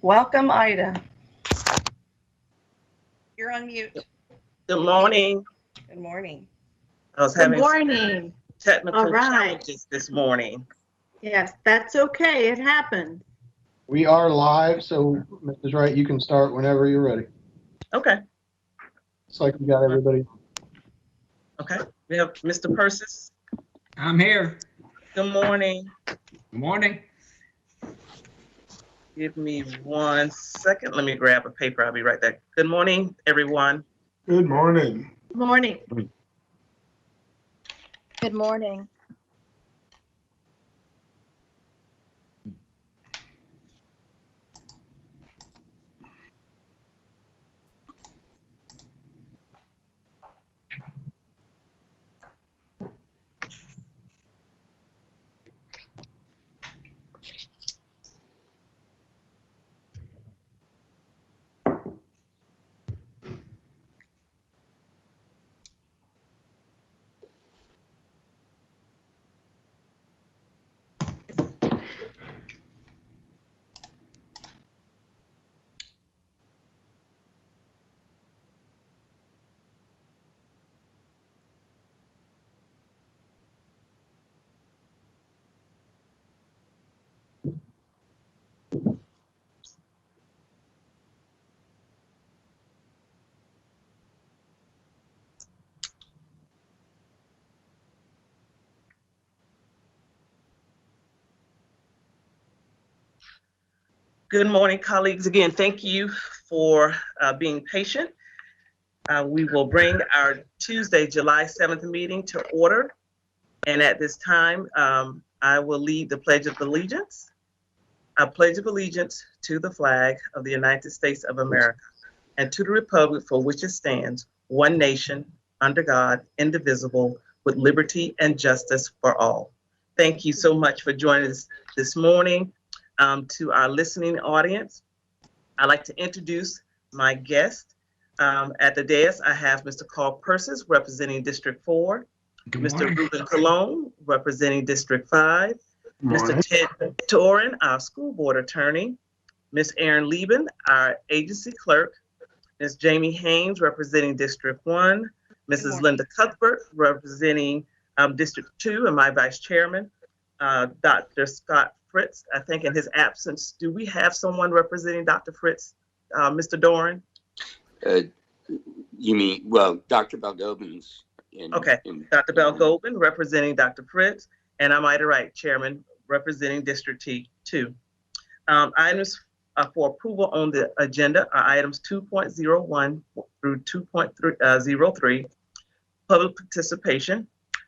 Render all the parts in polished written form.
Welcome, Ida. You're on mute. Good morning. Good morning. I was Good having morning. technical All right. challenges this morning. Yes, that's okay. It happened. We are live, so Mrs. Wright, you can start whenever you're ready. Okay. It's like we got everybody. Okay. We have Mr. Persis. I'm here. Good morning. Good morning. Give me 1 second. Let me grab a paper. I'll be right back. Good morning, everyone. Good morning. Good morning. Good morning. Good morning, colleagues. Again, thank you for being patient. We will bring our Tuesday, July 7th meeting to order. And at this time, I will lead the Pledge of Allegiance. I pledge of allegiance to the flag of the United States of America and to the republic for which it stands, one nation, under God, indivisible, with liberty and justice for all. Thank you so much for joining us this morning. To our listening audience, I'd like to introduce my guest. At the dais, I have Mr. Carl Persis representing District 4, Good Mr. morning. Ruben Colon representing District 5, Morning. Mr. Ted Torin, our school board attorney, Ms. Erin Lieben, our agency clerk, Ms. Jamie Haynes representing District 1, Mrs. Linda Cuthbert representing District 2, and my vice chairman, Dr. Scott Fritz. I think in his absence, do we have someone representing Dr. Fritz, Mr. Doran? You mean, well, Dr. Balgobin's in. Okay, Dr. Balgobin representing Dr. Fritz, and I'm Ida Wright, chairman, representing District 2. Items for approval on the agenda are items 2.01 through 2.03, public participation.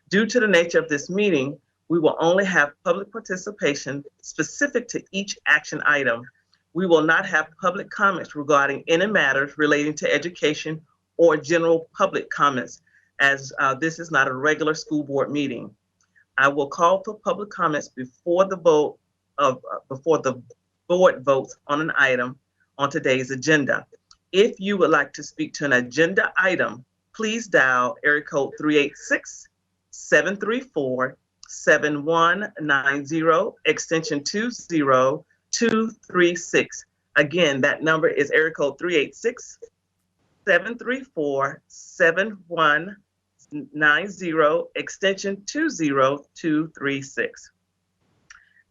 Due to the nature of this meeting, we will only have public participation specific to each action item. We will not have public comments regarding any matters relating to education or general public comments, as this is not a regular school board meeting. I will call for public comments before the board votes on an item on today's agenda. If you would like to speak to an agenda item, please dial area code 386-734-7190, extension 20236. Again, that number is area code 386-734-7190, extension 20236.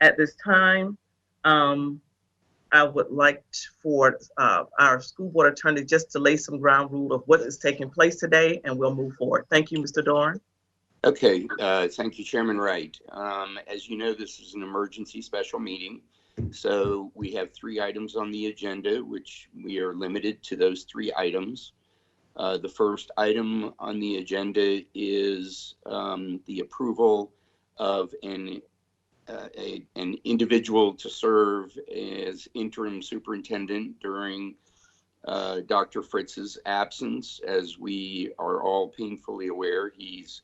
At this time, I would like for our school board attorney just to lay some ground rule of what is taking place today, and we'll move forward. Thank you, Mr. Doran. Okay, thank you, Chairman Wright. As you know, this is an emergency special meeting. So we have 3 items on the agenda, which we are limited to those 3 items. The first item on the agenda is the approval of an individual to serve as interim superintendent during Dr. Fritz's absence. As we are all painfully aware, he's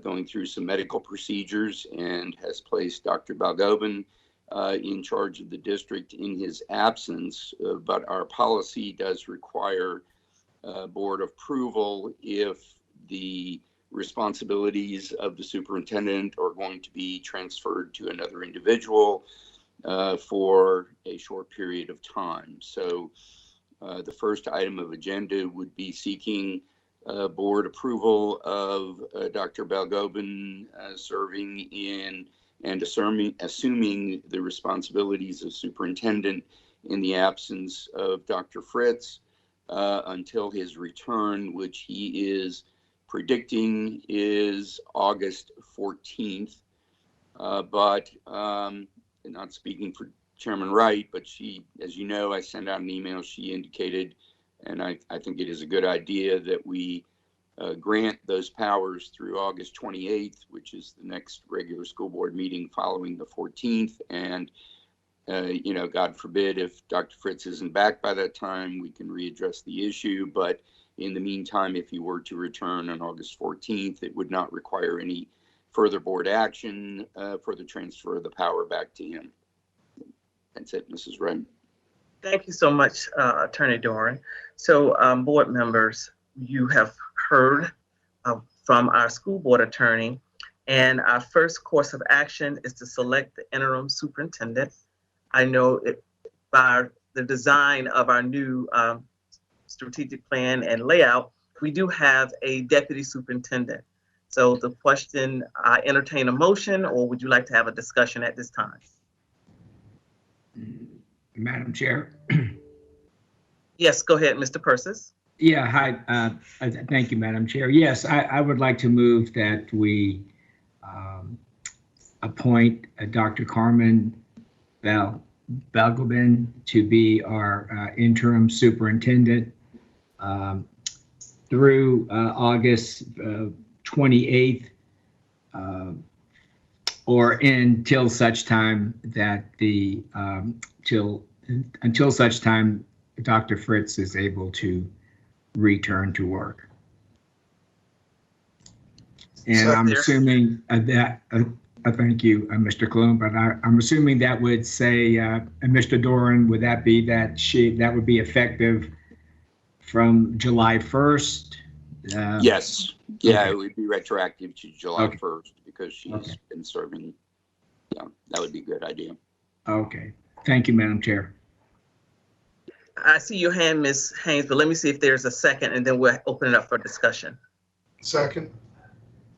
going through some medical procedures and has placed Dr. Balgobin in charge of the district in his absence. But our policy does require board approval if the responsibilities of the superintendent are going to be transferred to another individual. for a short period of time. So the first item of agenda would be seeking board approval of Dr. Balgobin serving in and assuming the responsibilities of superintendent in the absence of Dr. Fritz until his return, which he is predicting is August 14th. But not speaking for Chairman Wright, but she, as you know, I sent out an email. She indicated, and I think it is a good idea that we grant those powers through August 28th, which is the next regular school board meeting following the 14th. And, God forbid if Dr. Fritz isn't back by that time, we can readdress the issue. But in the meantime, if he were to return on August 14th, it would not require any further board action for the transfer of the power back to him. That's it, Mrs. Wright. Thank you so much, Attorney Doran. So, board members, you have heard from our school board attorney, and our first course of action is to select the interim superintendent. I know by the design of our new strategic plan and layout, we do have a deputy superintendent. So the question, I entertain a motion, or would you like to have a discussion at this time? Madam Chair. Yes, go ahead, Mr. Persis. Yeah, hi. Thank you, Madam Chair. Yes, I would like to move that we appoint Dr. Carmen Balgobin to be our interim superintendent through August 28th, or until such time that until such time Dr. Fritz is able to return to work. And I'm assuming that, thank you, Mr. Clune, but I'm assuming that would say, Mr. Doran, would that be that would be effective from July 1st? Yes. Yeah, okay. It would be retroactive to July Okay. 1st because she's been serving. Yeah, that would be a good idea. Okay. Thank you, Madam Chair. I see your hand, Ms. Haynes, but let me see if there's a second, and then we'll open it up for discussion. Second.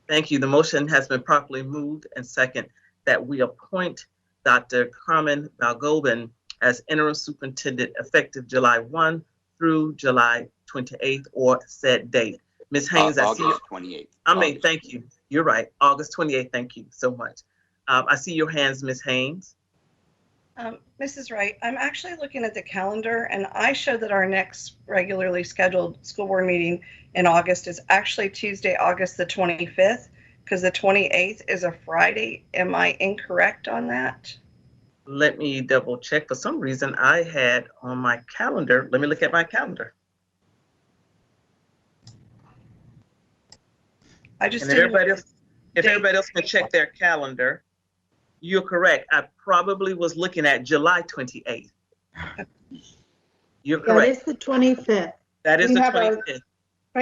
Thank you. The motion has been properly moved and second that we appoint Dr. Carmen Balgobin as interim superintendent effective July 1 through July 28th or said date. Ms. Haynes, I see you. August 28th. Thank you. You're right. August 28th. Thank you so much. I see your hands, Ms. Haynes. Mrs. Wright, I'm actually looking at the calendar, and I show that our next regularly scheduled school board meeting in August is actually Tuesday, August the 25th, because the 28th is a Friday. Am I incorrect on that? Let me double check. For some reason, I had on my calendar. Let me look at my calendar. I just And if everybody else can check their calendar, you're correct. I probably was looking at July 28th. You're That correct. is the 25th. That is we the have a- 25th.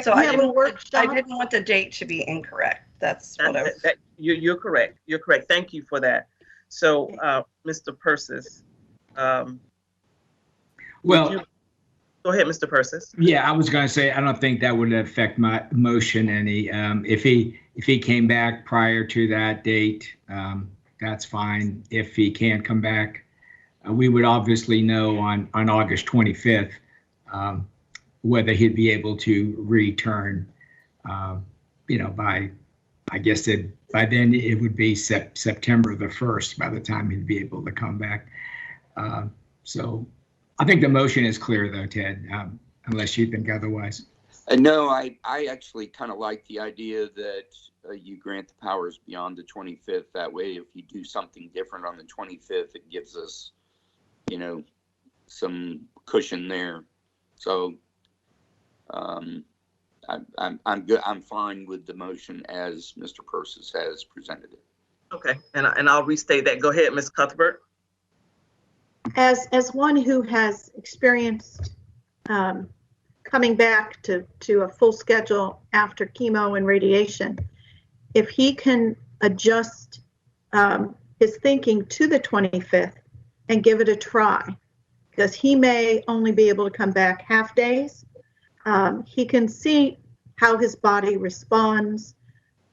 So We I have a didn't, I workshop. didn't want the date to be incorrect. That's what I was. You're correct. You're correct. Thank you for that. So, Mr. Persis, Well, go ahead, Mr. Persis. yeah, I was going to say, I don't think that would affect my motion any. If he came back prior to that date, that's fine. If he can't come back, we would obviously know on August 25th whether he'd be able to return. By, I guess by then it would be September the 1st by the time he'd be able to come back. So I think the motion is clear though, Ted, unless you think otherwise. No, I actually kind of like the idea that you grant the powers beyond the 25th. That way, if you do something different on the 25th, it gives us, some cushion there. So I'm good. I'm fine with the motion as Mr. Persis has presented it. Okay, and I'll restate that. Go ahead, Ms. Cuthbert. As one who has experienced coming back to a full schedule after chemo and radiation, if he can adjust his thinking to the 25th, and give it a try, because he may only be able to come back half days. He can see how his body responds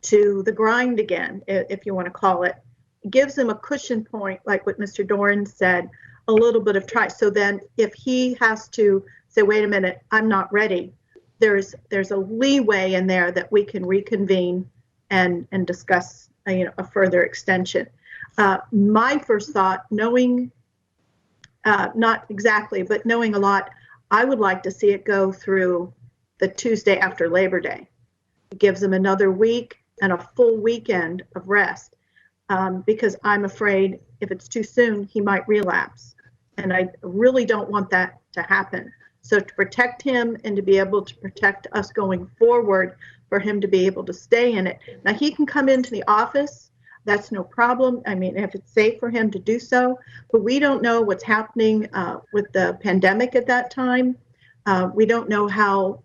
to the grind again, if you want to call it. It gives him a cushion point, like what Mr. Doran said, a little bit of try. So then if he has to say, wait a minute, I'm not ready, there's a leeway in there that we can reconvene and discuss a further extension. My first thought, knowing, not exactly, but knowing a lot, I would like to see it go through the Tuesday after Labor Day. It gives him another week and a full weekend of rest, because I'm afraid if it's too soon, he might relapse. And I really don't want that to happen. So to protect him and to be able to protect us going forward, for him to be able to stay in it. Now, he can come into the office. That's no problem. I mean, if it's safe for him to do so, but we don't know what's happening with the pandemic at that time. We don't know how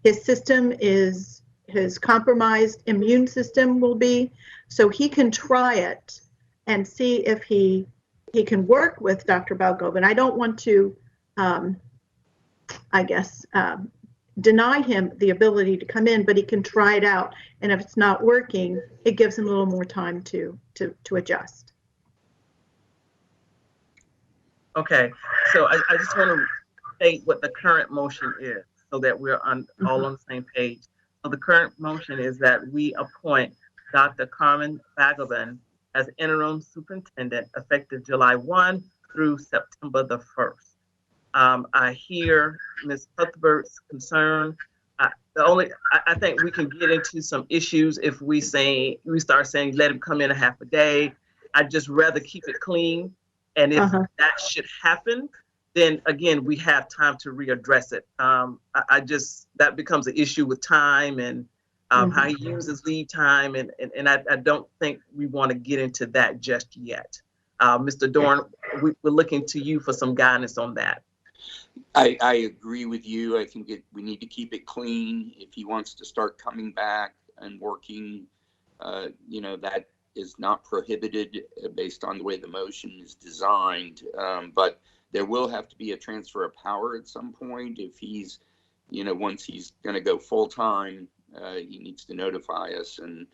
his system is, his compromised immune system will be. So he can try it and see if he can work with Dr. Balgobin. I don't want to, deny him the ability to come in, but he can try it out. And if it's not working, it gives him a little more time to adjust. Okay, so I just want to state what the current motion is so that we're all on the same page. So the current motion is that we appoint Dr. Carmen Balgobin as interim superintendent effective July 1 through September the 1st. I hear Ms. Cuthbert's concern. I think we can get into some issues if we start saying, let him come in a half a day. I'd just rather keep it clean. And if that should happen, then again, we have time to readdress it. That becomes an issue with time and how he uses leave time. And I don't think we want to get into that just yet. Mr. Dorn, we're looking to you for some guidance on that. I agree with you. I think we need to keep it clean. If he wants to start coming back and working, that is not prohibited based on the way the motion is designed. But there will have to be a transfer of power at some point. If he's, once he's going to go full time, he needs to notify us. And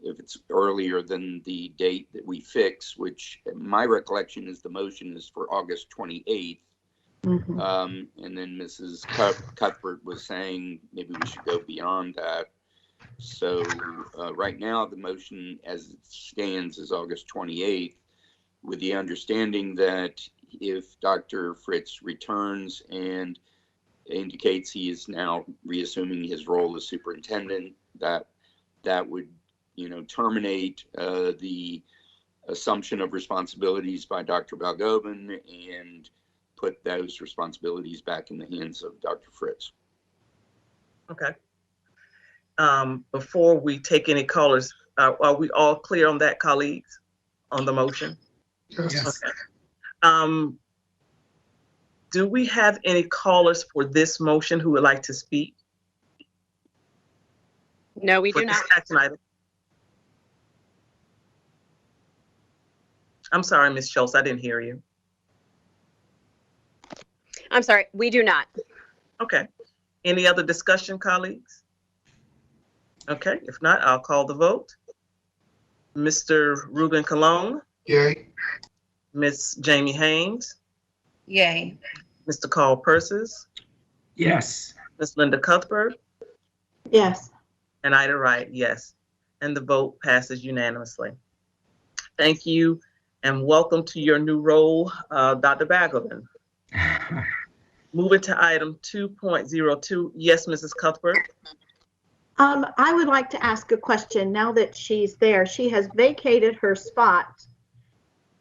if it's earlier than the date that we fix, which my recollection is the motion is for August 28th. And then Mrs. Cuthbert was saying maybe we should go beyond that. So right now the motion as it stands is August 28th, with the understanding that if Dr. Fritz returns and indicates he is now reassuming his role as superintendent, that would terminate the assumption of responsibilities by Dr. Balgobin and put those responsibilities back in the hands of Dr. Fritz. Okay. Before we take any callers, are we all clear on that, colleagues, on the motion? Yes. Okay. Do we have any callers for this motion who would like to speak? No, we do not. Action item? I'm sorry, Ms. Schultz, I didn't hear you. I'm sorry, we do not. Okay. Any other discussion, colleagues? Okay, if not, I'll call the vote. Mr. Ruben Colon. Yay. Miss Jamie Haynes. Yay. Mr. Carl Persis. Yes. Miss Linda Cuthbert. Yes. And Ida Wright, yes. And the vote passes unanimously. Thank you and welcome to your new role, Dr. Balgobin. Moving to item 2.02. Yes, Mrs. Cuthbert. I would like to ask a question now that she's there. She has vacated her spot.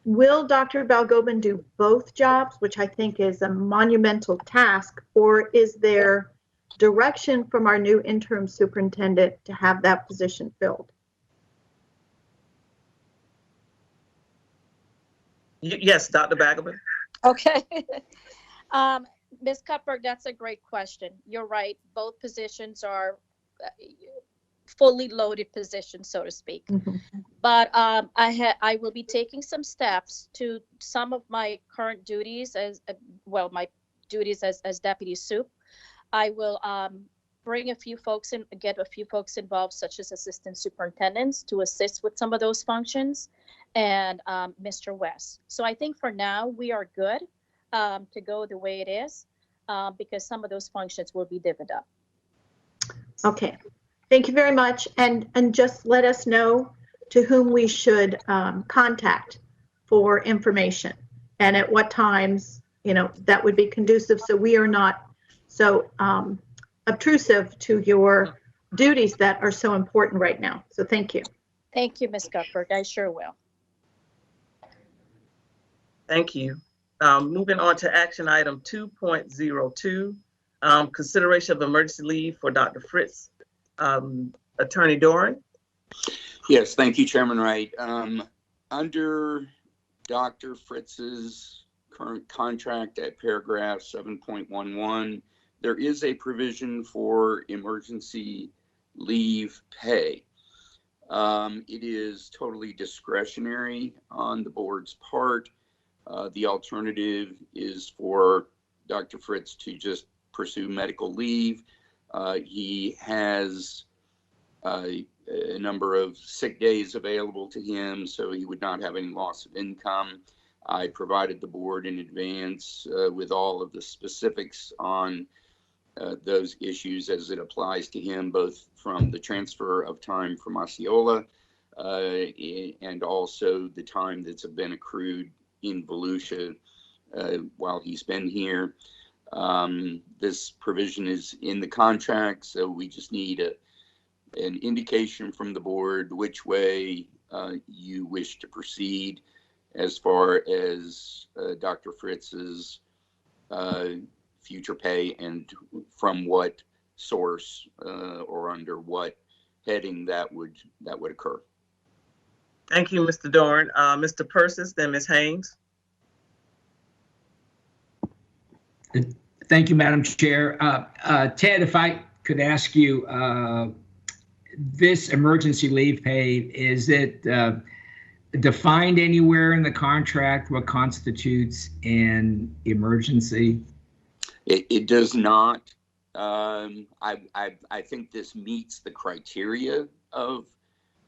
Will Dr. Balgobin do both jobs, which I think is a monumental task, or is there direction from our new interim superintendent to have that position filled? Yes, Dr. Balgobin. Okay. Ms. Cuthbert, that's a great question. You're right. Both positions are fully loaded position, so to speak. Mhm. But I will be taking some steps to some of my current duties as my duties as deputy soup. I will bring a few folks in, get a few folks involved, such as assistant superintendents, to assist with some of those functions, and Mr. West. So I think for now we are good to go the way it is, because some of those functions will be divvied up. Okay, thank you very much. And just let us know to whom we should contact for information and at what times, that would be conducive, so we are not so obtrusive to your duties that are so important right now. So thank you. Thank you, Ms. Cuthbert. I sure will. Thank you. Moving on to action item 2.02, consideration of emergency leave for Dr. Fritz. Attorney Doran. Yes, thank you, Chairman Wright. Under Dr. Fritz's current contract at paragraph 7.11, there is a provision for emergency leave pay. It is totally discretionary on the board's part. The alternative is for Dr. Fritz to just pursue medical leave. He has a number of sick days available to him, so he would not have any loss of income. I provided the board in advance with all of the specifics on those issues as it applies to him, both from the transfer of time from Osceola and also the time that's been accrued in Volusia while he's been here. This provision is in the contract, so we just need an indication from the board which way you wish to proceed as far as Dr. Fritz's future pay and from what source or under what heading that would occur. Thank you, Mr. Doran. Mr. Persis, then Ms. Haynes. Thank you, Madam Chair. Ted, if I could ask you, this emergency leave pay, is it defined anywhere in the contract what constitutes an emergency? It does not. I think this meets the criteria of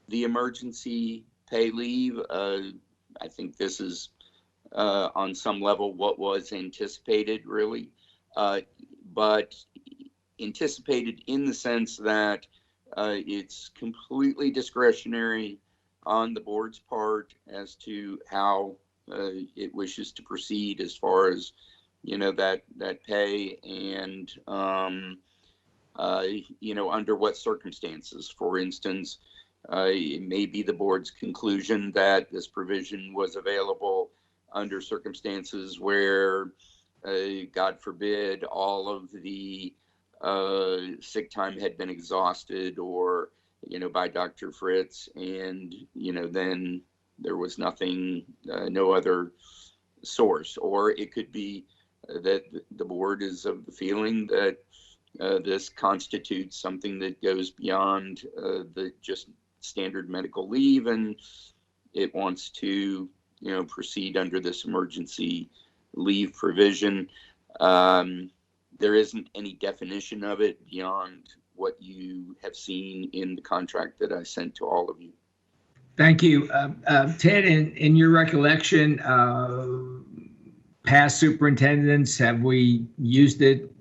the emergency pay leave. I think this is on some level what was anticipated, really, but anticipated in the sense that it's completely discretionary on the board's part as to how it wishes to proceed as far as that pay and under what circumstances. For instance, it may be the board's conclusion that this provision was available under circumstances where, God forbid, all of the sick time had been exhausted or, by Dr. Fritz, and, then there was nothing, no other source. Or it could be that the board is of the feeling that this constitutes something that goes beyond the just standard medical leave, and it wants to, proceed under this emergency leave provision. There isn't any definition of it beyond what you have seen in the contract that I sent to all of you. Thank you. Ted, in your recollection, past superintendents, have we used it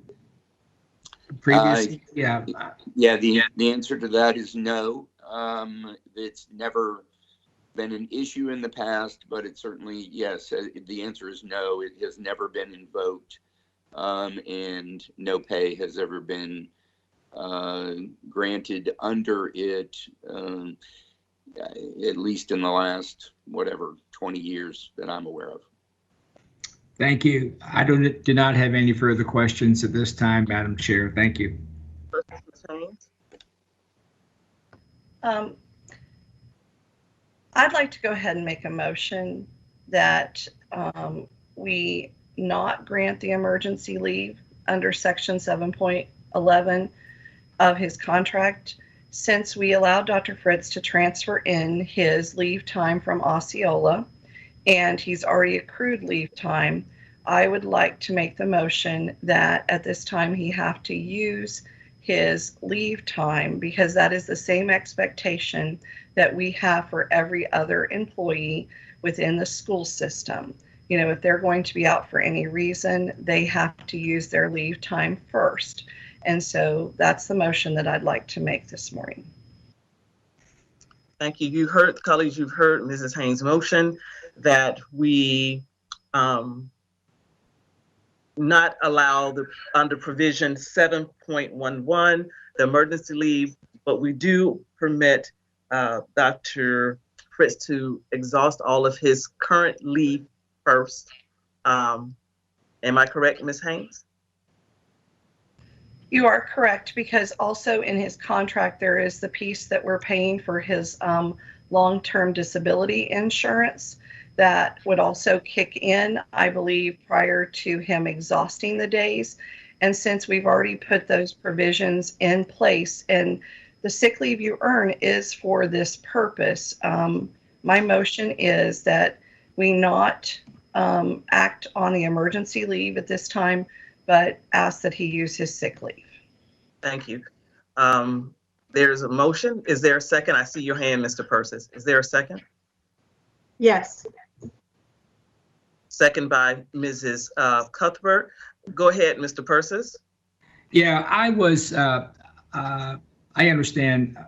previously? Yeah, the answer to that is no. It's never been an issue in the past, but it certainly, yes, the answer is no. It has never been invoked, and no pay has ever been granted under it, at least in the last, 20 years that I'm aware of. Thank you. I do not have any further questions at this time, Madam Chair. Thank you. Ms. Haynes. I'd like to go ahead and make a motion that we not grant the emergency leave under section 7.11 of his contract, since we allowed Dr. Fritz to transfer in his leave time from Osceola, and he's already accrued leave time, I would like to make the motion that at this time he have to use his leave time, because that is the same expectation that we have for every other employee within the school system. You know, if they're going to be out for any reason, they have to use their leave time first. And so that's the motion that I'd like to make this morning. Thank you. You heard, colleagues, you've heard Mrs. Haynes' motion that we not allow under provision 7.11, the emergency leave, but we do permit Dr. Fritz to exhaust all of his current leave first. Am I correct, Ms. Haynes? You are correct, because also in his contract, there is the piece that we're paying for his long-term disability insurance that would also kick in, I believe, prior to him exhausting the days. And since we've already put those provisions in place, and the sick leave you earn is for this purpose, my motion is that we not act on the emergency leave at this time, but ask that he use his sick leave. Thank you. There's a motion. Is there a second? I see your hand, Mr. Persis. Is there a second? Yes. Second by Mrs. Cuthbert. Go ahead, Mr. Persis. Yeah, I understand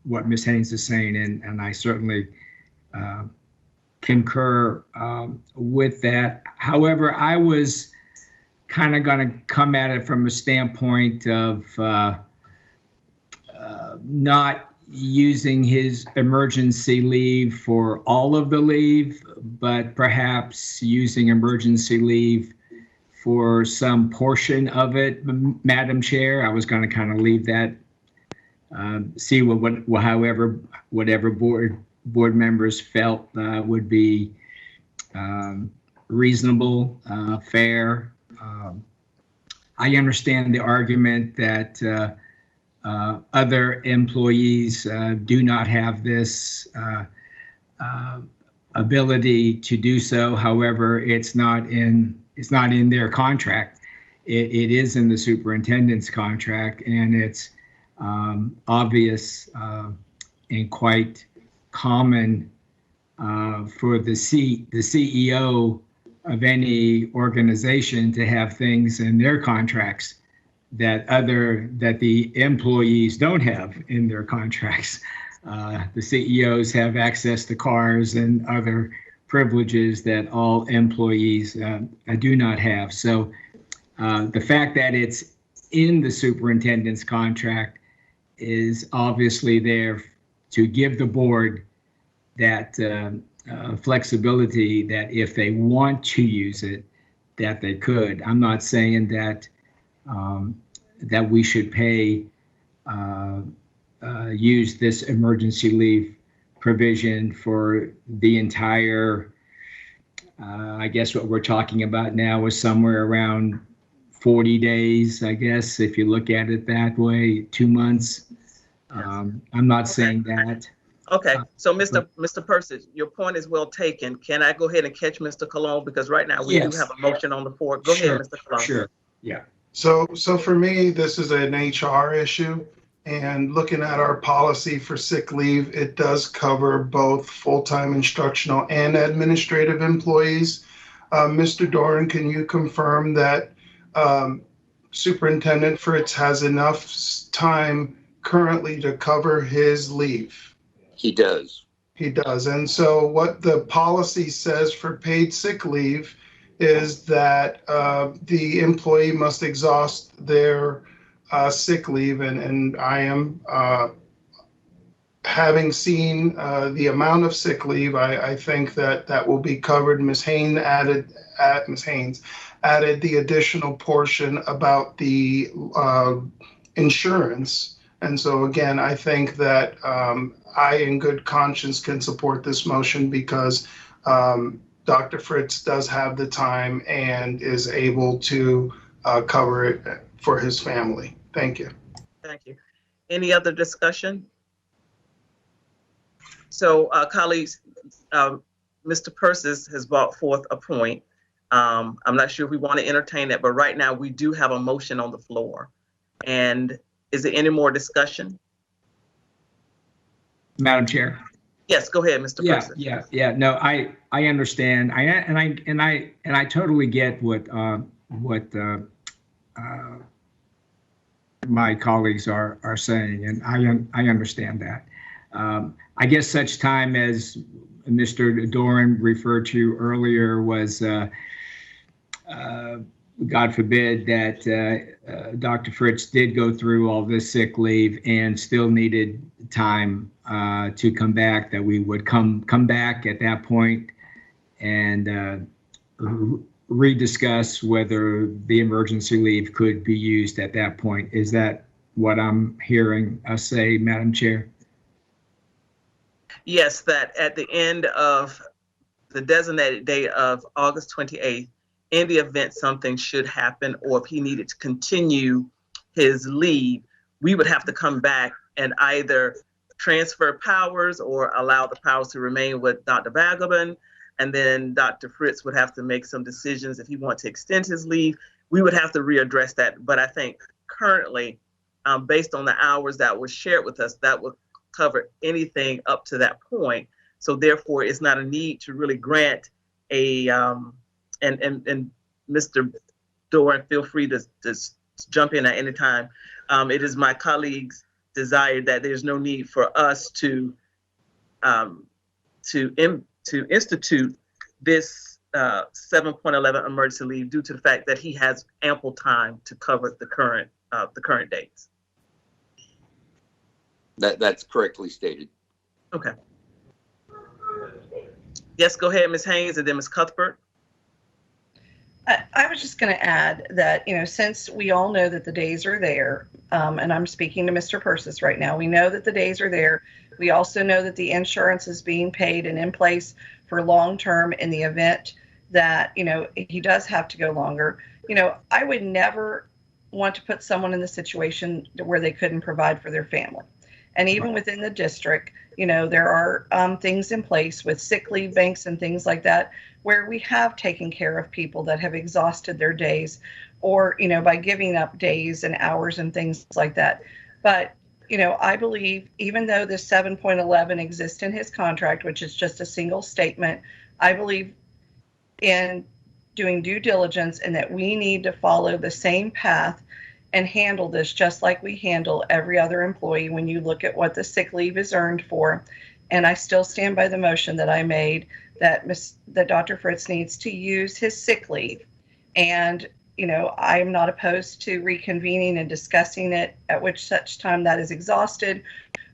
what Ms. Haynes is saying, and I certainly concur with that. However, I was kind of going to come at it from a standpoint of not using his emergency leave for all of the leave, but perhaps using emergency leave for some portion of it. Madam Chair, I was going to kind of leave that, see whatever board members felt would be reasonable, fair. I understand the argument that other employees do not have this ability to do so. However, it's not in their contract. It is in the superintendent's contract, and it's obvious and quite common for the CEO of any organization to have things in their contracts that the employees don't have in their contracts. The CEOs have access to cars and other privileges that all employees do not have. So the fact that it's in the superintendent's contract is obviously there to give the board that flexibility that if they want to use it, that they could. I'm not saying that that we should use this emergency leave provision for the entire, I guess what we're talking about now is somewhere around 40 days, I guess, if you look at it that way, 2 months. I'm not saying that. Okay, so Mr. Persis, your point is well taken. Can I go ahead and catch Mr. Cologne? Because right now we do have a motion on the floor. Go ahead, Mr. Cologne. Sure, yeah. So for me, this is an HR issue, and looking at our policy for sick leave, it does cover both full-time instructional and administrative employees. Mr. Doran, can you confirm that Superintendent Fritz has enough time currently to cover his leave? He does. He does. And so what the policy says for paid sick leave is that the employee must exhaust their sick leave. And I am, having seen the amount of sick leave, I think that will be covered. Ms. Haynes added the additional portion about the insurance. And so again, I think that I, in good conscience, can support this motion because Dr. Fritz does have the time and is able to cover it for his family. Thank you. Thank you. Any other discussion? So, colleagues, Mr. Persis has brought forth a point. I'm not sure if we want to entertain that, but right now we do have a motion on the floor. And is there any more discussion? Madam Chair. Yes, go ahead, Mr. Persis. Yeah. No, I understand. I totally get what my colleagues are saying, and I understand that. I guess such time as Mr. Doran referred to earlier was, God forbid that Dr. Fritz did go through all this sick leave and still needed time to come back, that we would come back at that point and rediscuss whether the emergency leave could be used at that point. Is that what I'm hearing us say, Madam Chair? Yes, that at the end of the designated day of August 28th, in the event something should happen, or if he needed to continue his leave, we would have to come back and either transfer powers or allow the powers to remain with Dr. Balgobin. And then Dr. Fritz would have to make some decisions if he wants to extend his leave. We would have to readdress that. But I think currently, based on the hours that was shared with us, that would cover anything up to that point. So therefore, it's not a need to really grant a, and Mr. Doran, feel free to jump in at any time. It is my colleagues' desire that there's no need for us to institute this 7.11 emergency leave due to the fact that he has ample time to cover the current dates. That's correctly stated. Okay. Yes, go ahead, Ms. Haynes, and then Ms. Cuthbert. I was just going to add that, since we all know that the days are there, and I'm speaking to Mr. Persis right now, we know that the days are there. We also know that the insurance is being paid and in place for long-term in the event that, he does have to go longer. I would never want to put someone in the situation where they couldn't provide for their family. And even within the district, there are things in place with sick leave banks and things like that, where we have taken care of people that have exhausted their days, or, by giving up days and hours and things like that. But, I believe even though the 7.11 exists in his contract, which is just a single statement, I believe in doing due diligence and that we need to follow the same path and handle this just like we handle every other employee when you look at what the sick leave is earned for. And I still stand by the motion that I made that Dr. Fritz needs to use his sick leave. And, I'm not opposed to reconvening and discussing it at which such time that is exhausted,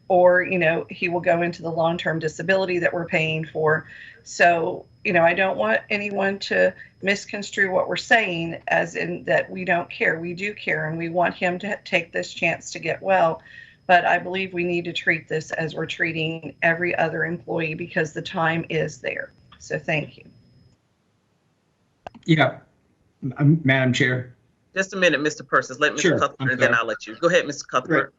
or, he will go into the long-term disability that we're paying for. So, I don't want anyone to misconstrue what we're saying as in that we don't care. We do care, and we want him to take this chance to get well. But I believe we need to treat this as we're treating every other employee because the time is there. So thank you. Yeah, Madam Chair. Just a minute, Mr. Persis. Let Mr. Sure, Cuthbert, and then I'll let you. Go ahead, Mr. Cuthbert.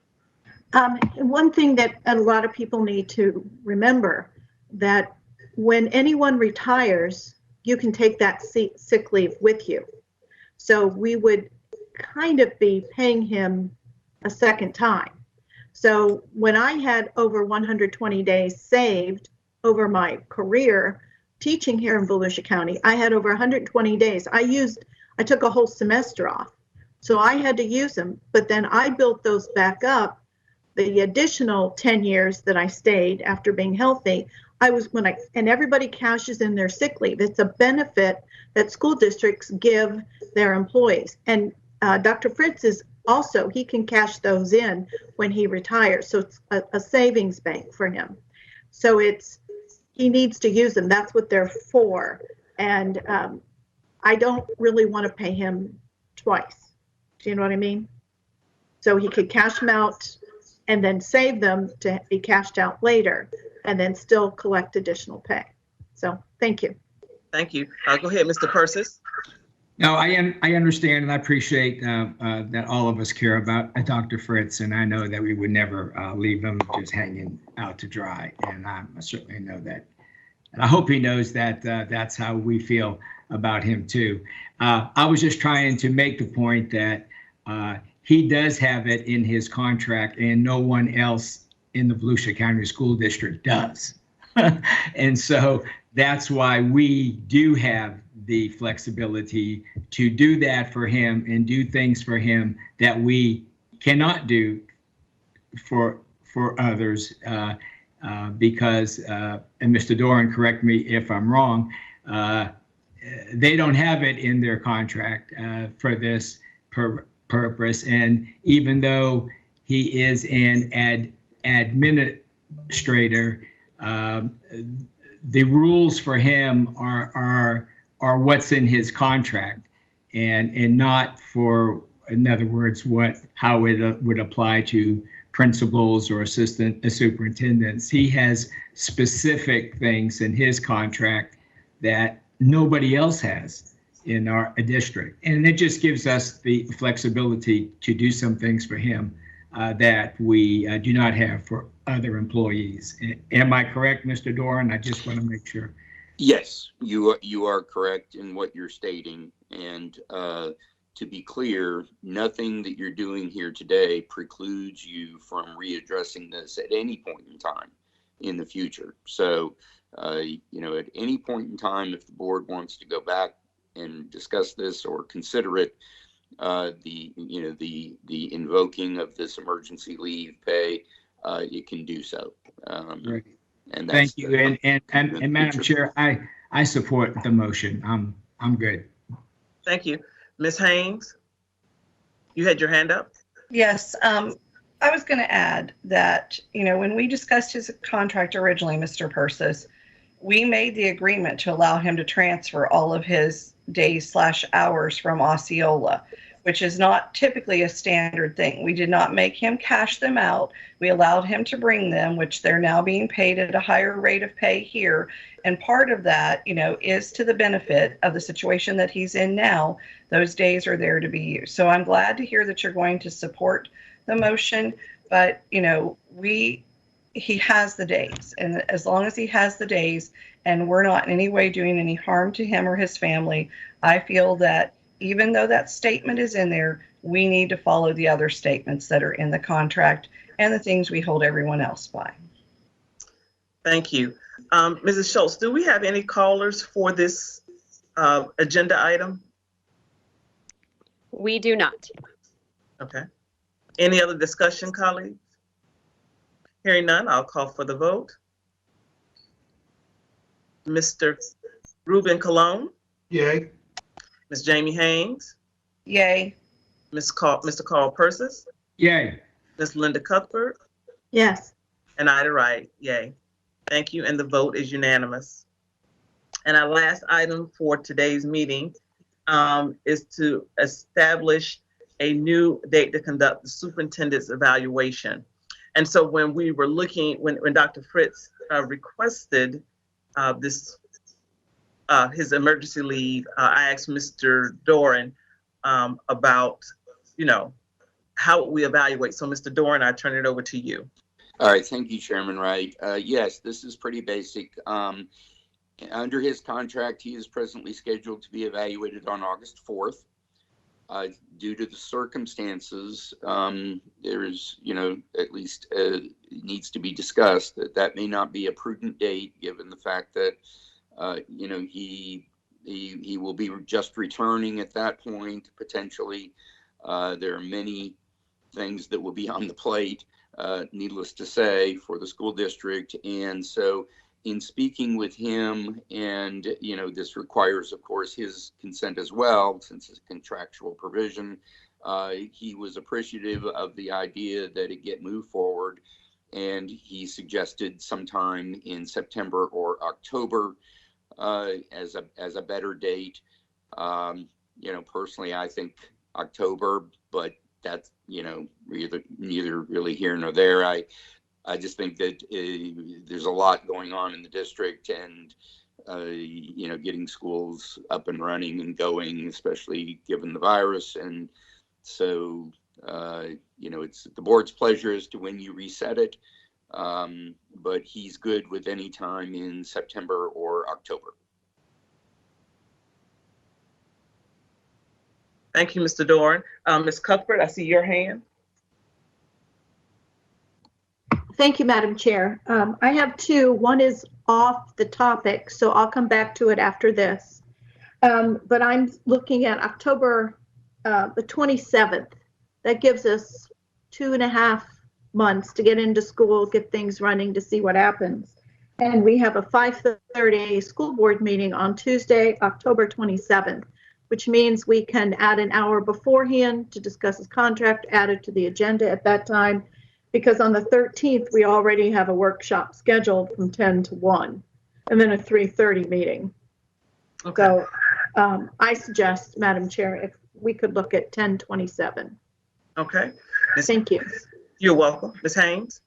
One thing that a lot of people need to remember, that when anyone retires, you can take that sick leave with you. So we would kind of be paying him a second time. So when I had over 120 days saved over my career teaching here in Volusia County, I had over 120 days. I took a whole semester off. So I had to use them, but then I built those back up. The additional 10 years that I stayed after being healthy, and everybody cashes in their sick leave. It's a benefit that school districts give their employees. And Dr. Fritz is also, he can cash those in when he retires. So it's a savings bank for him. So he needs to use them. That's what they're for. And I don't really want to pay him twice. Do you know what I mean? So he could cash them out and then save them to be cashed out later, and then still collect additional pay. So thank you. Thank you. Go ahead, Mr. Persis. No, I understand and I appreciate that all of us care about Dr. Fritz, and I know that we would never leave him just hanging out to dry. And I certainly know that. And I hope he knows that that's how we feel about him too. I was just trying to make the point that he does have it in his contract and no one else in the Volusia County School District does. And so that's why we do have the flexibility to do that for him and do things for him that we cannot do for others because, and Mr. Doran, correct me if I'm wrong, they don't have it in their contract for this purpose. And even though he is an administrator, the rules for him are what's in his contract, and not for, in other words, how it would apply to principals or assistant superintendents. He has specific things in his contract that nobody else has in our district, and it just gives us the flexibility to do some things for him that we do not have for other employees. Am I correct, Mr. Doran? I just want to make sure. Yes, you are correct in what you're stating. And to be clear, nothing that you're doing here today precludes you from readdressing this at any point in time in the future. So, at any point in time, if the board wants to go back and discuss this or consider it, the invoking of this emergency leave pay, it can do so. Right. And that's thank you. And Madam Chair, I support the motion. I'm good. Thank you. Ms. Haynes, you had your hand up? Yes, I was going to add that, when we discussed his contract originally, Mr. Persis, we made the agreement to allow him to transfer all of his days/hours from Osceola, which is not typically a standard thing. We did not make him cash them out. We allowed him to bring them, which they're now being paid at a higher rate of pay here. And part of that, is to the benefit of the situation that he's in now. Those days are there to be used. So I'm glad to hear that you're going to support the motion, but, he has the days. And as long as he has the days and we're not in any way doing any harm to him or his family, I feel that even though that statement is in there, we need to follow the other statements that are in the contract and the things we hold everyone else by. Thank you. Mrs. Schultz, do we have any callers for this agenda item? We do not. Okay. Any other discussion, colleagues? Hearing none, I'll call for the vote. Mr. Ruben Colon? Yay. Ms. Jamie Haynes? Yay. Mr. Carl Persis? Yay. Ms. Linda Cuthbert? Yes. And Ida Wright, yay. Thank you, and the vote is unanimous. And our last item for today's meeting is to establish a new date to conduct the superintendent's evaluation. And so when we were looking, when Dr. Fritz requested his emergency leave, I asked Mr. Doran about, how we evaluate. So Mr. Doran, I turn it over to you. All right, thank you, Chairman Wright. Yes, this is pretty basic. Under his contract, he is presently scheduled to be evaluated on August 4th. Due to the circumstances, there is, at least needs to be discussed that may not be a prudent date, given the fact that, he will be just returning at that point, potentially. There are many things that will be on the plate, needless to say, for the school district. And so in speaking with him, and, this requires, of course, his consent as well, since it's a contractual provision, he was appreciative of the idea that it get moved forward. And he suggested sometime in September or October as a better date. Personally, I think October, but that's, neither really here nor there. I just think that there's a lot going on in the district, and getting schools up and running and going, especially given the virus. And so, it's the board's pleasure as to when you reset it. But he's good with any time in September or October. Thank you, Mr. Doran. Ms. Cuthbert, I see your hand. Thank you, Madam Chair. I have two. One is off the topic, so I'll come back to it after this. But I'm looking at October the 27th. That gives us 2.5 months to get into school, get things running, to see what happens. And we have a 5:30 school board meeting on Tuesday, October 27th, which means we can add an hour beforehand to discuss his contract, add it to the agenda at that time, because on the 13th, we already have a workshop scheduled from 10 to 1, and then a 3:30 meeting. Okay. So I suggest, Madam Chair, if we could look at 10/27. Okay. Thank you. You're welcome. Ms. Haynes?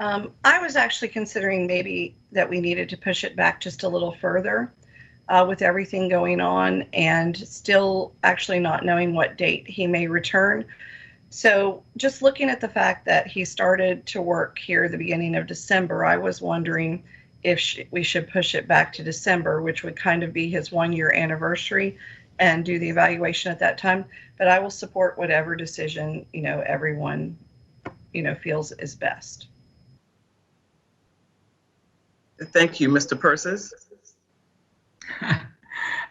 I was actually considering maybe that we needed to push it back just a little further with everything going on, and still actually not knowing what date he may return. So just looking at the fact that he started to work here at the beginning of December, I was wondering if we should push it back to December, which would kind of be his 1-year anniversary, and do the evaluation at that time. But I will support whatever decision, everyone, feels is best. Thank you, Mr. Persis.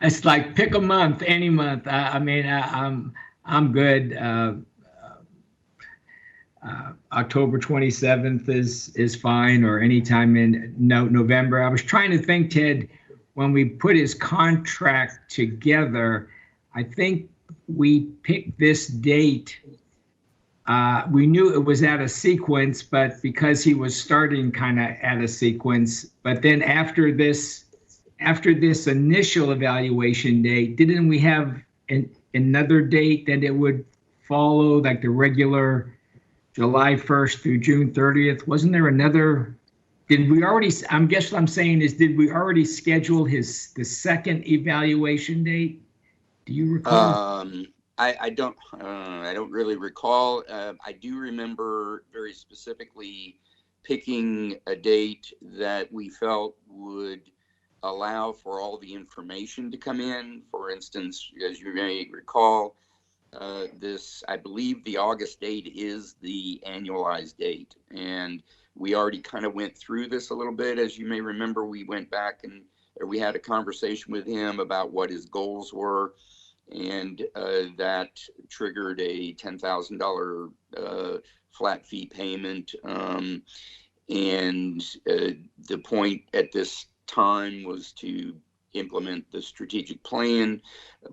It's like pick a month, any month. I'm good. October 27th is fine, or anytime in November. I was trying to think, Ted, when we put his contract together, I think we picked this date. We knew it was at a sequence, but because he was starting kind of at a sequence, but then after this initial evaluation date, didn't we have another date that it would follow, like the regular July 1st through June 30th? Wasn't there another? Did we already? I guess what I'm saying is, did we already schedule the second evaluation date? Do you recall? I don't really recall. I do remember very specifically picking a date that we felt would allow for all the information to come in. For instance, as you may recall, I believe the August date is the annualized date. And we already kind of went through this a little bit. As you may remember, we went back and we had a conversation with him about what his goals were. And that triggered a $10,000 flat fee payment. And the point at this time was to implement the strategic plan,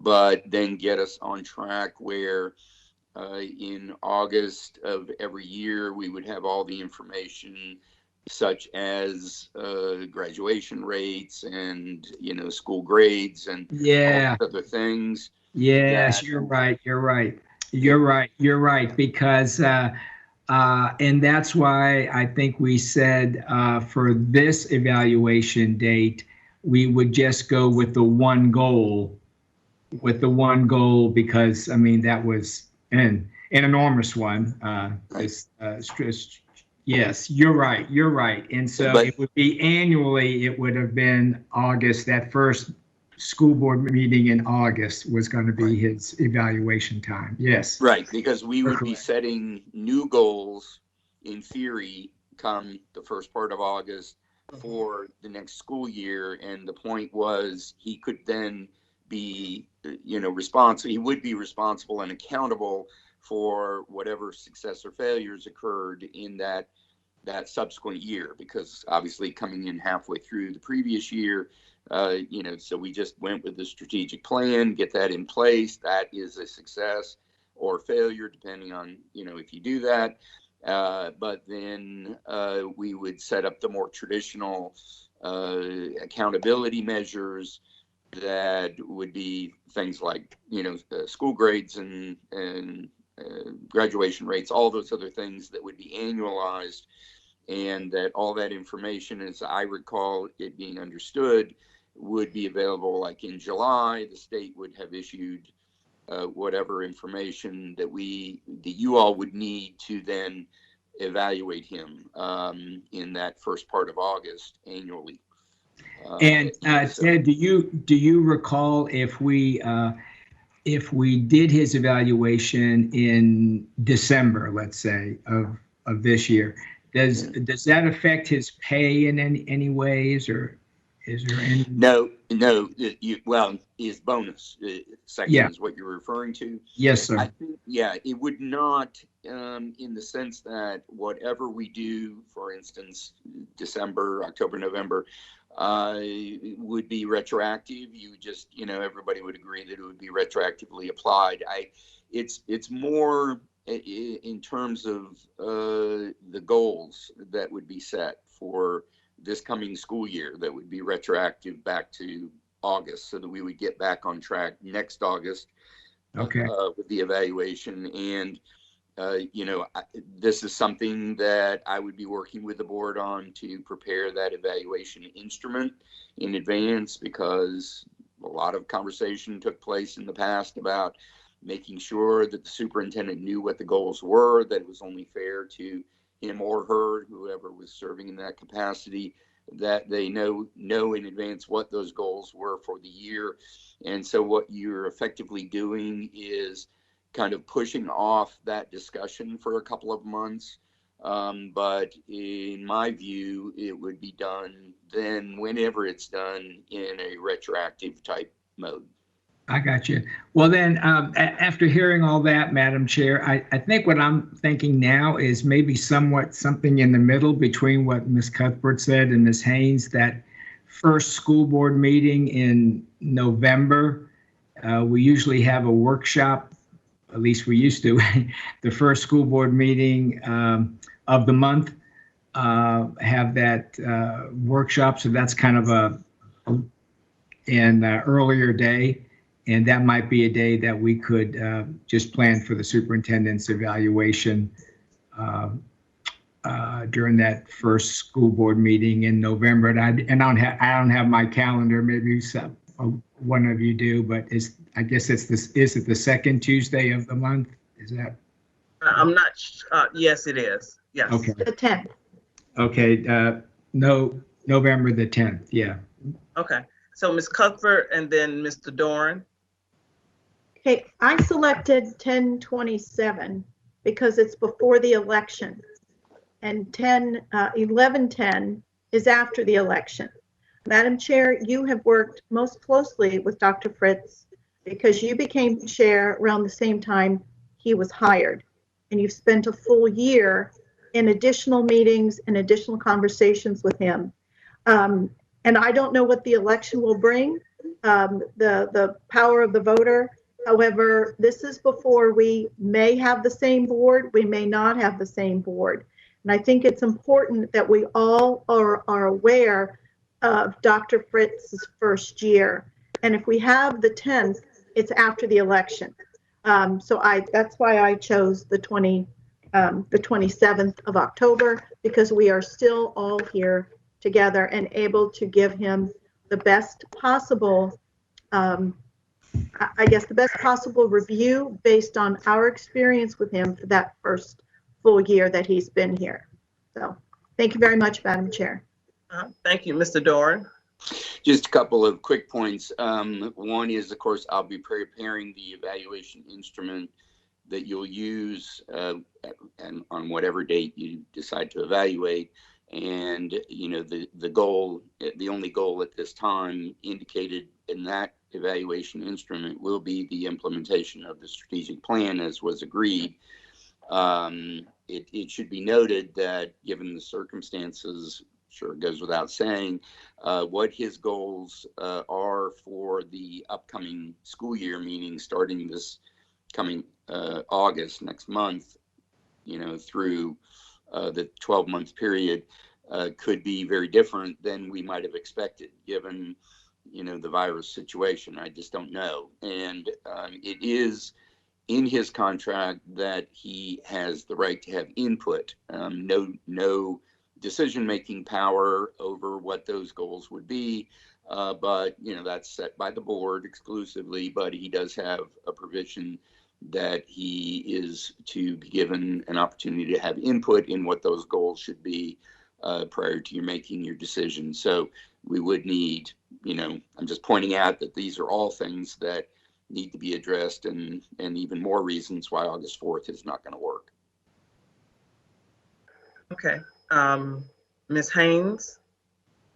but then get us on track where in August of every year we would have all the information, such as graduation rates and school grades and all other things. Yes, you're right. Because and that's why I think we said for this evaluation date, we would just go with the one goal, because that was an enormous one. Yes, you're right. And so it would be annually, it would have been August. That first school board meeting in August was going to be his evaluation time. Yes. Right, because we would be setting new goals in theory come the first part of August for the next school year. And the point was he could then be, responsible. He would be responsible and accountable for whatever success or failures occurred in that subsequent year, because obviously coming in halfway through the previous year, so we just went with the strategic plan, get that in place. That is a success or failure, depending on, if you do that. But then we would set up the more traditional accountability measures that would be things like, school grades and graduation rates, all those other things that would be annualized. and that all that information, as I recall it being understood, would be available like in July. The state would have issued whatever information that you all would need to then evaluate him in that first part of August annually. And Ted, do you recall if we did his evaluation in December, let's say, of this year, does that affect his pay in any ways, or is there any? No. Well, his bonus section is what you're referring to. Yes, sir. I think, it would not, in the sense that whatever we do, for instance, December, October, November, would be retroactive. You would just, everybody would agree that it would be retroactively applied. It's more in terms of the goals that would be set for this coming school year that would be retroactive back to August, so that we would get back on track next August with the evaluation. And this is something that I would be working with the board on to prepare that evaluation instrument in advance, because a lot of conversation took place in the past about making sure that the superintendent knew what the goals were, that it was only fair to him or her, whoever was serving in that capacity, that they know in advance what those goals were for the year. And so what you're effectively doing is kind of pushing off that discussion for a couple of months. But in my view, it would be done then whenever it's done in a retroactive type mode. I got you. Well, then, after hearing all that, Madam Chair, I think what I'm thinking now is maybe something in the middle between what Ms. Cuthbert said and Ms. Haynes, that first school board meeting in November. We usually have a workshop, at least we used to, the first school board meeting of the month, have that workshop. So that's kind of an earlier day. And that might be a day that we could just plan for the superintendent's evaluation during that first school board meeting in November. And I don't have my calendar. Maybe one of you do, but I guess is it the second Tuesday of the month? Is that? I'm not. Yes, it is. Yes. Okay. The 10th. Okay. November the 10th. Yeah. Okay. So Ms. Cuthbert and then Mr. Doran. Okay, I selected 10/27 because it's before the election, and 11/10 is after the election. Madam Chair, you have worked most closely with Dr. Fritz because you became chair around the same time he was hired, and you've spent a full year in additional meetings and additional conversations with him. And I don't know what the election will bring, the power of the voter. However, this is before we may have the same board, we may not have the same board. And I think it's important that we all are aware of Dr. Fritz's first year. And if we have the 10th, it's after the election. So that's why I chose the 27th of October, because we are still all here together and able to give him the best possible the best possible review based on our experience with him for that first full year that he's been here. So thank you very much, Madam Chair. Thank you, Mr. Doran. Just a couple of quick points. One is, of course, I'll be preparing the evaluation instrument that you'll use and on whatever date you decide to evaluate. And, the goal, the only goal at this time indicated in that evaluation instrument will be the implementation of the strategic plan as was agreed. It should be noted that given the circumstances, sure it goes without saying, what his goals are for the upcoming school year, meaning starting this coming August next month, through the 12-month period, could be very different than we might have expected given the virus situation. I just don't know. And it is in his contract that he has the right to have input. No decision-making power over what those goals would be. But, that's set by the board exclusively, but he does have a provision that he is to be given an opportunity to have input in what those goals should be prior to you making your decision. So we would need, I'm just pointing out that these are all things that need to be addressed, and even more reasons why August 4th is not going to work. Okay. Ms. Haynes,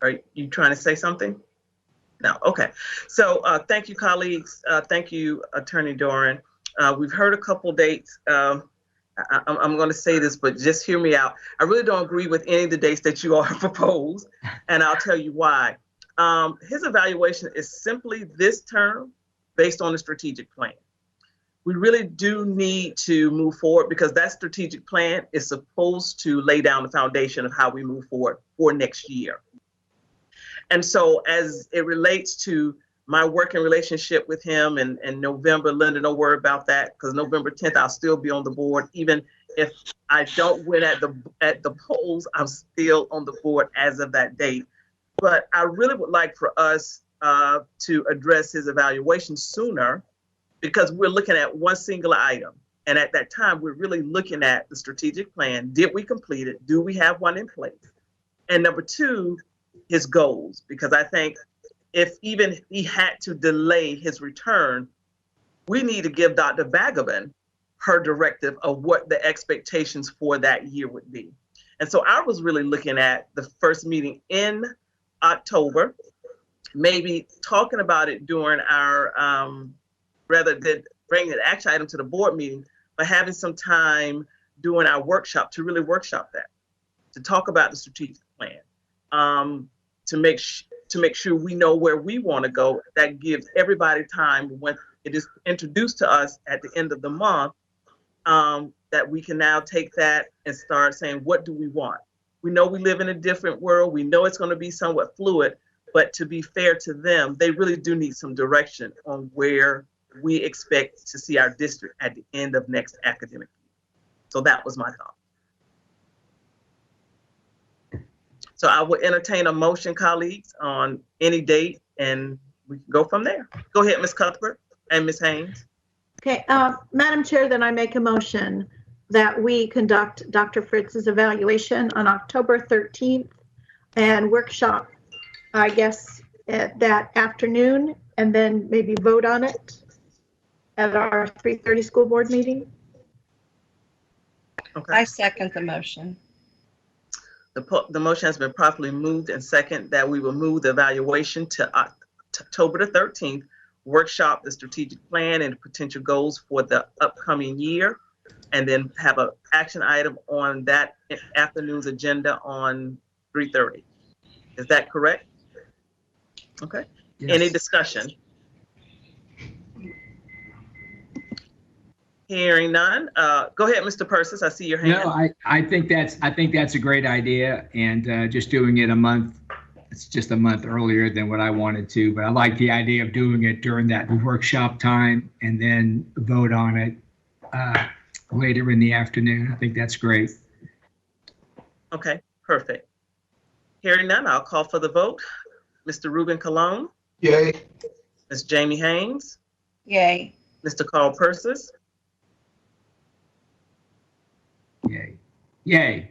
are you trying to say something? No. Okay. So thank you, colleagues. Thank you, Attorney Doran. We've heard a couple dates. I'm going to say this, but just hear me out. I really don't agree with any of the dates that you all have proposed, and I'll tell you why. His evaluation is simply this term based on the strategic plan. We really do need to move forward because that strategic plan is supposed to lay down the foundation of how we move forward for next year. And so as it relates to my working relationship with him in November, Linda, don't worry about that, because November 10th, I'll still be on the board. Even if I don't win at the polls, I'm still on the board as of that date. But I really would like for us to address his evaluation sooner, because we're looking at one singular item. And at that time, we're really looking at the strategic plan. Did we complete it? Do we have one in place? And number two, his goals, because I think if even he had to delay his return, we need to give Dr. Balgobin her directive of what the expectations for that year would be. And so I was really looking at the first meeting in October, maybe talking about it during our, rather than bringing an action item to the board meeting, but having some time during our workshop to really workshop that, to talk about the strategic plan, to make sure we know where we want to go. That gives everybody time when it is introduced to us at the end of the month, that we can now take that and start saying, what do we want? We know we live in a different world. We know it's going to be somewhat fluid, but to be fair to them, they really do need some direction on where we expect to see our district at the end of next academic year. So that was my thought. So I will entertain a motion, colleagues, on any date, and we can go from there. Go ahead, Ms. Cuthbert and Ms. Haynes. Okay, Madam Chair, then I make a motion that we conduct Dr. Fritz's evaluation on October 13th and workshop, I guess, that afternoon, and then maybe vote on it at our 3:30 school board meeting. Okay. I second the motion. The motion has been properly moved and second that we will move the evaluation to October the 13th, workshop the strategic plan and potential goals for the upcoming year, and then have an action item on that afternoon's agenda on 3:30. Is that correct? Okay. Yes. Any discussion? Hearing none. Go ahead, Mr. Persis. I see your hand. No, I think that's a great idea, and just doing it a month. It's just a month earlier than what I wanted to, but I like the idea of doing it during that workshop time and then vote on it later in the afternoon. I think that's great. Okay, perfect. Hearing none, I'll call for the vote. Mr. Ruben Colon. Yay. Ms. Jamie Haynes. Yay. Mr. Carl Persis. Yay. Yay.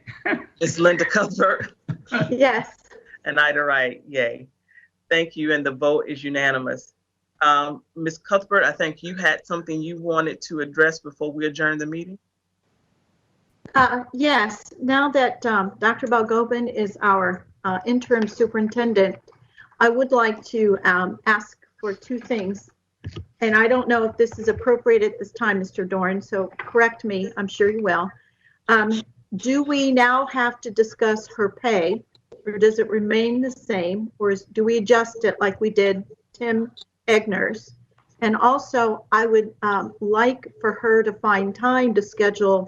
Ms. Linda Cuthbert. Yes. And Ida Wright, yay. Thank you, and the vote is unanimous. Ms. Cuthbert, I think you had something you wanted to address before we adjourn the meeting? Yes, now that Dr. Balgobin is our interim superintendent, I would like to ask for two things. And I don't know if this is appropriate at this time, Mr. Doran, so correct me, I'm sure you will. Do we now have to discuss her pay, or does it remain the same, or do we adjust it like we did Tim Egner's? And also, I would like for her to find time to schedule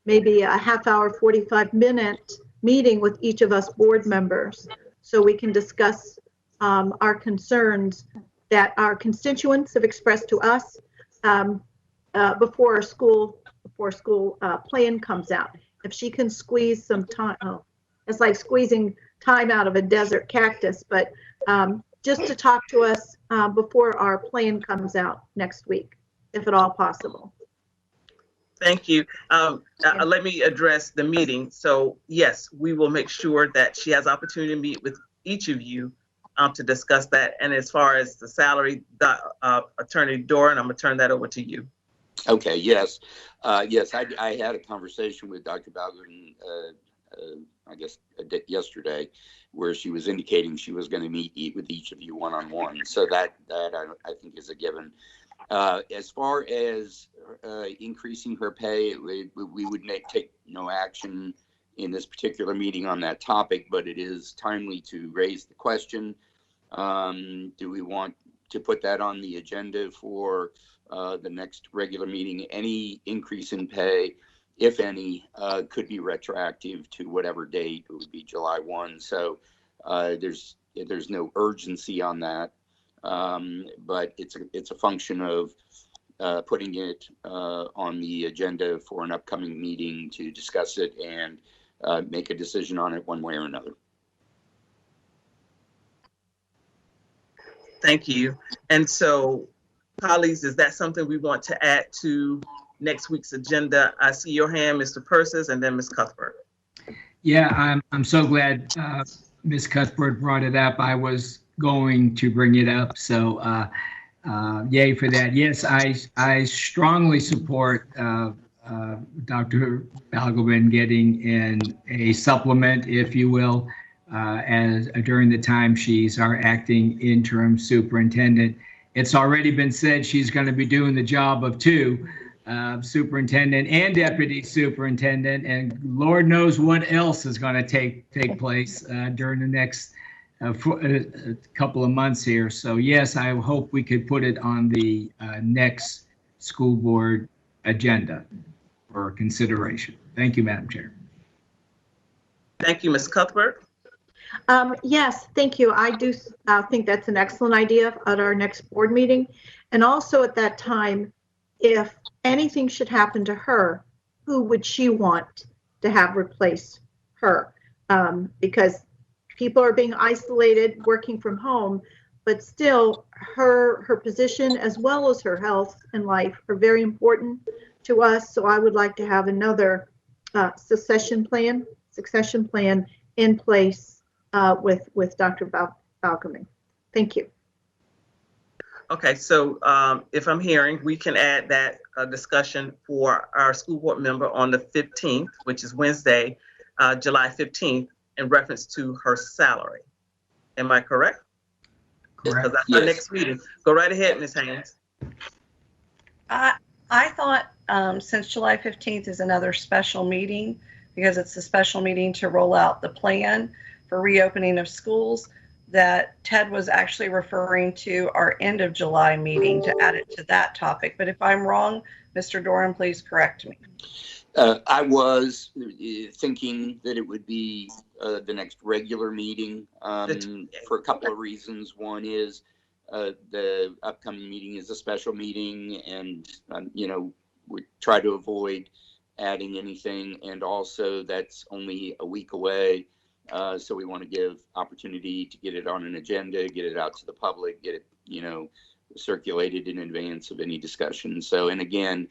maybe a half-hour, 45-minute meeting with each of us board members so we can discuss our concerns that our constituents have expressed to us before school plan comes out. If she can squeeze some time, it's like squeezing time out of a desert cactus, but just to talk to us before our plan comes out next week, if at all possible. Thank you. Let me address the meeting. So yes, we will make sure that she has opportunity to meet with each of you to discuss that. And as far as the salary, Attorney Doran, I'm gonna turn that over to you. Okay, yes. Yes, I had a conversation with Dr. Balgobin, I guess yesterday, where she was indicating she was going to meet with each of you one-on-one. So that I think is a given. As far as increasing her pay, we would take no action in this particular meeting on that topic, but it is timely to raise the question. Do we want to put that on the agenda for the next regular meeting? Any increase in pay, if any, could be retroactive to whatever date. It would be July 1. So there's no urgency on that, but it's a function of putting it on the agenda for an upcoming meeting to discuss it and make a decision on it one way or another. Thank you. And so, colleagues, is that something we want to add to next week's agenda? I see your hand, Mr. Persis, and then Ms. Cuthbert. Yeah, I'm so glad Ms. Cuthbert brought it up. I was going to bring it up, so yay for that. Yes, I strongly support Dr. Balgobin getting in a supplement, if you will, as during the time she's our acting interim superintendent. It's already been said she's going to be doing the job of two, superintendent and deputy superintendent, and Lord knows what else is going to take place during the next couple of months here. So yes, I hope we could put it on the next school board agenda for consideration. Thank you, Madam Chair. Thank you, Ms. Cuthbert. Yes, thank you. I do think that's an excellent idea at our next board meeting. And also at that time, if anything should happen to her, who would she want to have replace her? Because people are being isolated, working from home, but still her position as well as her health and life are very important to us. So I would like to have another succession plan in place with Dr. Balgobin. Thank you. Okay, so if I'm hearing, we can add that discussion for our school board member on the 15th, which is Wednesday, July 15th, in reference to her salary. Am I correct? Correct. Because that's our next meeting. Go right ahead, Ms. Haynes. I thought since July 15th is another special meeting, because it's a special meeting to roll out the plan for reopening of schools, that Ted was actually referring to our end of July meeting to add it to that topic. But if I'm wrong, Mr. Doran, please correct me. I was thinking that it would be the next regular meeting for a couple of reasons. One is the upcoming meeting is a special meeting, and we try to avoid adding anything, and also that's only a week away. So we want to give opportunity to get it on an agenda, get it out to the public, get it, circulated in advance of any discussion. So, and again,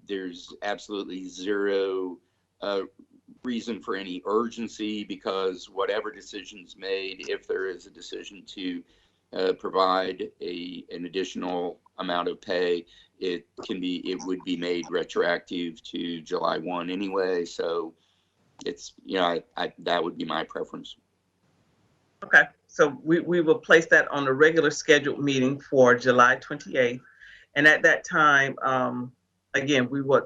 there's absolutely zero reason for any urgency, because whatever decision's made, if there is a decision to provide an additional amount of pay, it would be made retroactive to July 1 anyway. So it's, that would be my preference. Okay, so we will place that on the regular scheduled meeting for July 28th. And at that time, again, we would,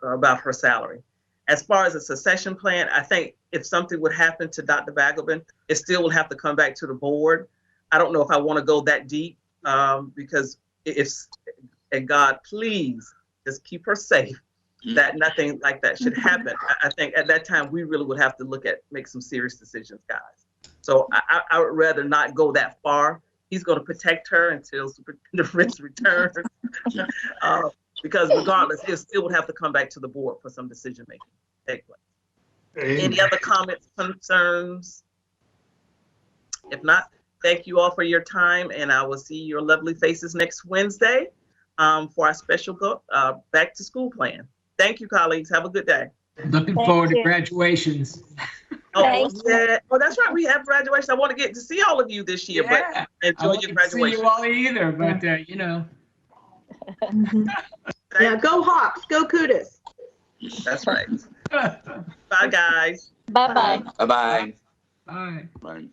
about her salary. As far as a succession plan, I think if something would happen to Dr. Balgobin, it still will have to come back to the board. I don't know if I want to go that deep, because and God, please just keep her safe, that nothing like that should happen. I think at that time, we really would have to make some serious decisions, guys. So I would rather not go that far. He's going to protect her until Superintendent Fritz returns, because regardless, it still would have to come back to the board for some decision making to take place. Any other comments, concerns? If not, thank you all for your time, and I will see your lovely faces next Wednesday for our special back to school plan. Thank you, colleagues. Have a good day. Looking Thank forward to you. graduations. Oh, Thank yeah. Oh, that's right. We have graduation. I want to get to see all of you this year, Yeah. but enjoy your See graduation. you all either, but you know. Mhm. Yeah, go Hawks, go Kudos. That's right. Bye, guys. Bye-bye. Bye-bye. Bye. Bye.